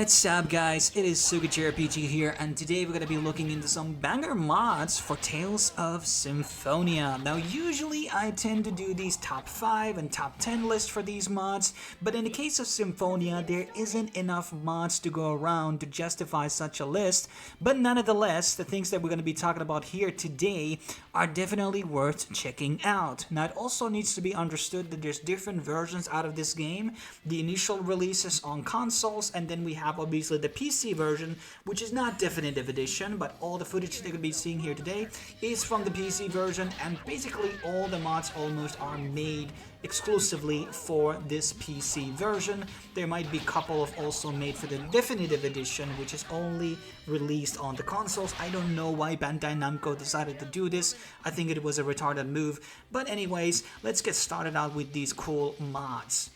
What's up guys, it is Sugi JRPG here, and today we're gonna be looking into some banger mods for Tales of Symphonia. Now usually I tend to do these top 5 and top 10 lists for these mods, but in the case of Symphonia there isn't enough mods to go around to justify such a list, but nonetheless the things that we're gonna be talking about here today are definitely worth checking out. Now it also needs to be understood that there's different versions out of this game. The initial releases on consoles, and then we have obviously the PC version, which is not definitive edition, but all the footage that you're going to be seeing here today is from the PC version, and basically all the mods almost are made exclusively for this PC version. There might be a couple of also made for the definitive edition, which is only released on the consoles. I don't know why Bandai Namco decided to do this. I think it was a retarded move, but anyways, let's get started out with these cool mods.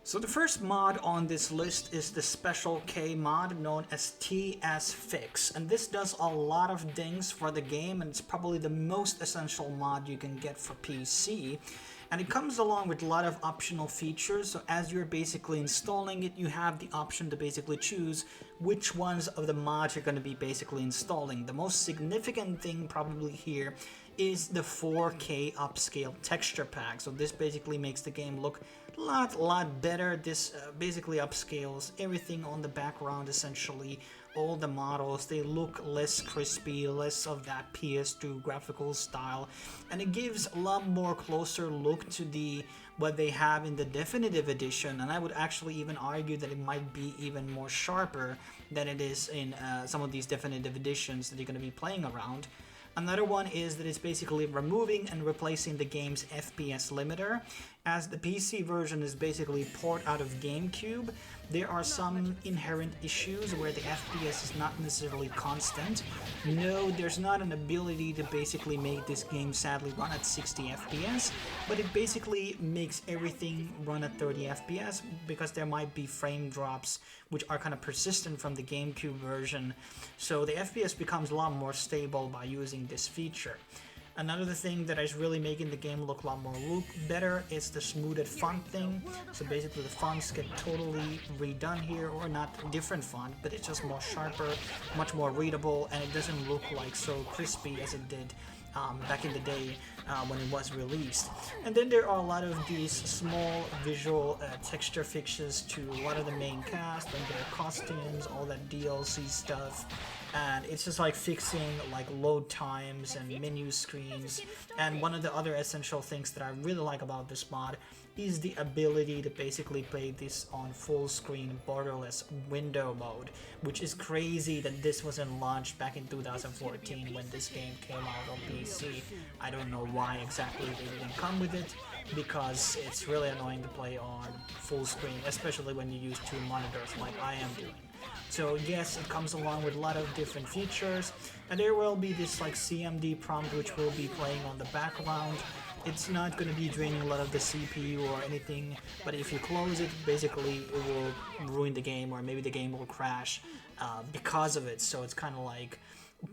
So the first mod on this list is the Special K mod known as TS Fix, and this does a lot of things for the game, and it's probably the most essential mod you can get for PC. And it comes along with a lot of optional features, so as you're basically installing it, you have the option to basically choose which ones of the mods you're going to be basically installing. The most significant thing probably here is the 4K upscale texture pack. So this basically makes the game look a lot better. This basically upscales everything on the background, essentially. All the models, they look less crispy, less of that PS2 graphical style, and it gives a lot more closer look to what they have in the definitive edition, and I would actually even argue that it might be even more sharper than it is in some of these definitive editions that you're going to be playing around. Another one is that it's basically removing and replacing the game's FPS limiter. As the PC version is basically port out of GameCube, there are some inherent issues where the FPS is not necessarily constant. No, there's not an ability to basically make this game sadly run at 60 FPS, but it basically makes everything run at 30 FPS because there might be frame drops which are kind of persistent from the GameCube version. So the FPS becomes a lot more stable by using this feature. Another thing that is really making the game look a lot more better is the smoothed font thing. So basically the fonts get totally redone here, or not a different font, but it's just more sharper, much more readable, and it doesn't look like so crispy as it did back in the day when it was released. And then there are a lot of these small visual texture fixes to a lot of the main cast and their costumes, all that DLC stuff. And it's just like fixing like load times and menu screens. And one of the other essential things that I really like about this mod is the ability to basically play this on full screen borderless window mode, which is crazy that this wasn't launched back in 2014 when this game came out on PC. I don't know why exactly they didn't come with it, because it's really annoying to play on full screen, especially when you use 2 monitors like I am doing. So yes, it comes along with a lot of different features, and there will be this like CMD prompt which will be playing on the background. It's not going to be draining a lot of the CPU or anything, but if you close it, basically it will ruin the game, or maybe the game will crash because of it. So it's kind of like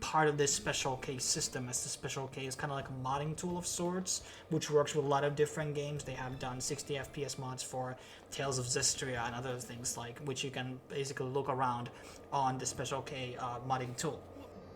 part of this Special K system, as the Special K is kind of like a modding tool of sorts, which works with a lot of different games. They have done 60 FPS mods for Tales of Symphonia and other things like which you can basically look around on the Special K modding tool.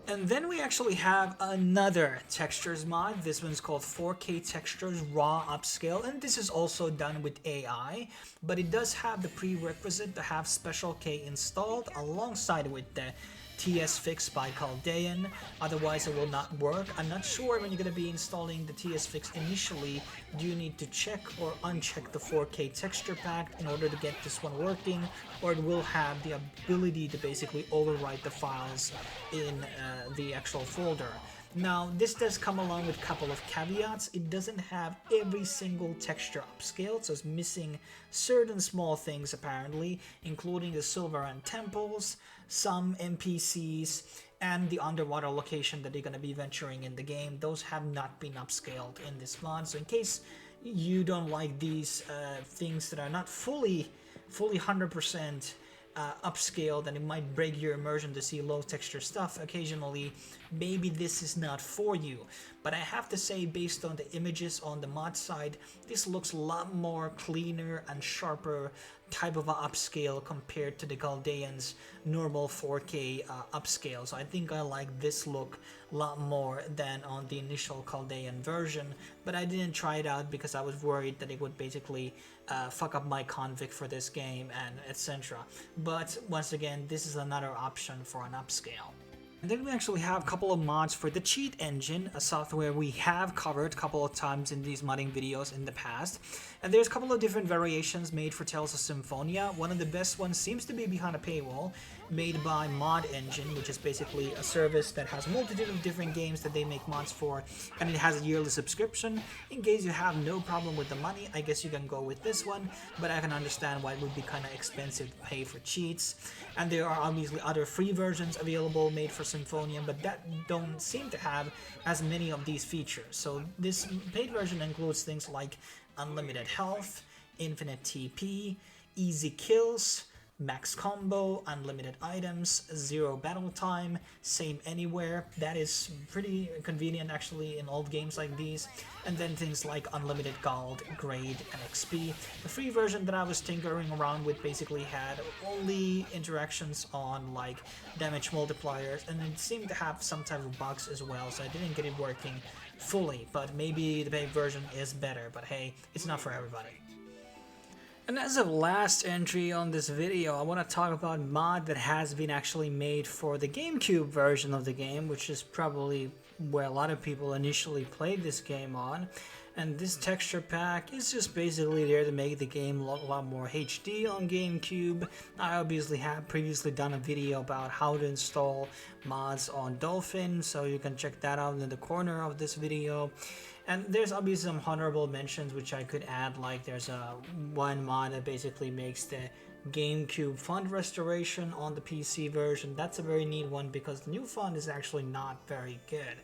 And then we actually have another textures mod. This one's called 4K Textures Raw Upscale, and this is also done with AI, but it does have the prerequisite to have Special K installed alongside with the TS Fix by Caldean, otherwise it will not work. I'm not sure when you're going to be installing the TS Fix initially, do you need to check or uncheck the 4K texture pack in order to get this one working, or it will have the ability to basically overwrite the files in the actual folder. Now, this does come along with a couple of caveats. It doesn't have every single texture upscaled, so it's missing certain small things apparently, including the Silveran temples, some NPCs, and the underwater location that you're going to be venturing in the game. Those have not been upscaled in this mod, so in case you don't like these things that are not fully 100% upscaled, and it might break your immersion to see low texture stuff occasionally, maybe this is not for you. But I have to say, based on the images on the mod side, this looks a lot more cleaner and sharper type of a upscale compared to the Chaldean's normal 4K upscale. So I think I like this look a lot more than on the initial Chaldean version, but I didn't try it out because I was worried that it would basically fuck up my config for this game and etc. But once again, this is another option for an upscale. And then we actually have a couple of mods for the cheat engine, a software we have covered a couple of times in these modding videos in the past. And there's a couple of different variations made for Tales of Symphonia. One of the best ones seems to be behind a paywall, made by Mod Engine, which is basically a service that has a multitude of different games that they make mods for, and it has a yearly subscription. In case you have no problem with the money, I guess you can go with this one, but I can understand why it would be kind of expensive to pay for cheats. And there are obviously other free versions available made for Symphonia, but that don't seem to have as many of these features. So this paid version includes things like unlimited health, infinite TP, easy kills, max combo, unlimited items, 0 battle time, same anywhere. That is pretty convenient actually in old games like these. And then things like unlimited gold, grade, and XP. The free version that I was tinkering around with basically had only interactions on like damage multipliers, and it seemed to have some type of bugs as well, so I didn't get it working fully. But maybe the paid version is better, but hey, it's not for everybody. And as a last entry on this video, I want to talk about a mod that has been actually made for the GameCube version of the game, which is probably where a lot of people initially played this game on. And this texture pack is just basically there to make the game look a lot more HD on GameCube. I obviously have previously done a video about how to install mods on Dolphin, so you can check that out in the corner of this video. And there's obviously some honorable mentions which I could add, like there's one mod that basically makes the GameCube font restoration on the PC version. That's a very neat one because the new font is actually not very good.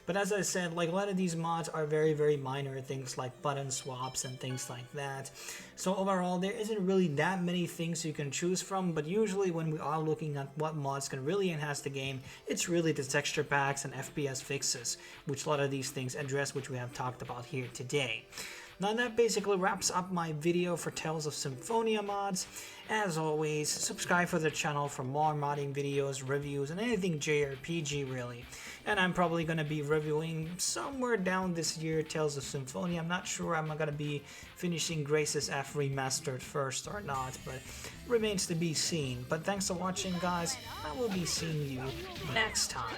But as I said, like a lot of these mods are very minor things like button swaps and things like that. So overall, there isn't really that many things you can choose from, but usually when we are looking at what mods can really enhance the game, it's really the texture packs and FPS fixes, which a lot of these things address, which we have talked about here today. Now that basically wraps up my video for Tales of Symphonia mods. As always, subscribe for the channel for more modding videos, reviews, and anything JRPG really. And I'm probably going to be reviewing somewhere down this year Tales of Symphonia. I'm not sure I'm going to be finishing Grace's F Remastered first or not, but remains to be seen. But thanks for watching, guys. I will be seeing you next time.